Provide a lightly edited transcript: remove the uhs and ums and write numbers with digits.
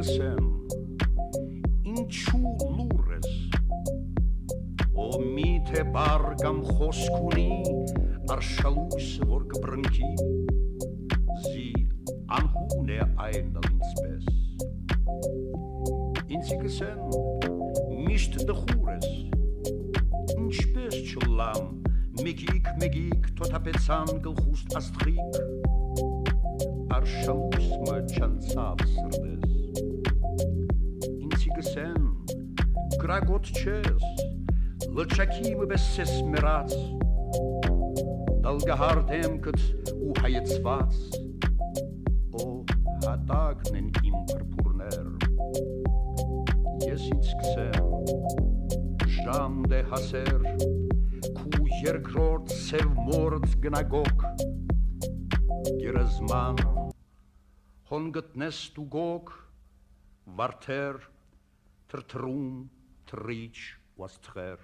կսեմ, ինչու լուր ես, Ո միթե բար կամ խոսք ունի, արշալույս որ կբրնքի, Զի անհուն է այնն ինձպես, Ինձի կսեն, միշտ դխուր ես, Ինչպես չլամ, մեգիկ թոթապեցան գլխուստ աստղիկ, Արշալույս մը չանցավ սրտես, Ինձի կսեն, գրագոտ չես, Լճակի մպես ես մերած, Դալգահար դեմքդ ու հայեցված, Ո հատակն են իմ պրպուրներ, Ես ինձ կսեմ, ժամ դե հասեր, Քու երկրորդ սև մորդ գնագոք, Գերզման, հոն գտնես դու գոք, Վարդեր, թրթրում, թրիչ ու աստղեր,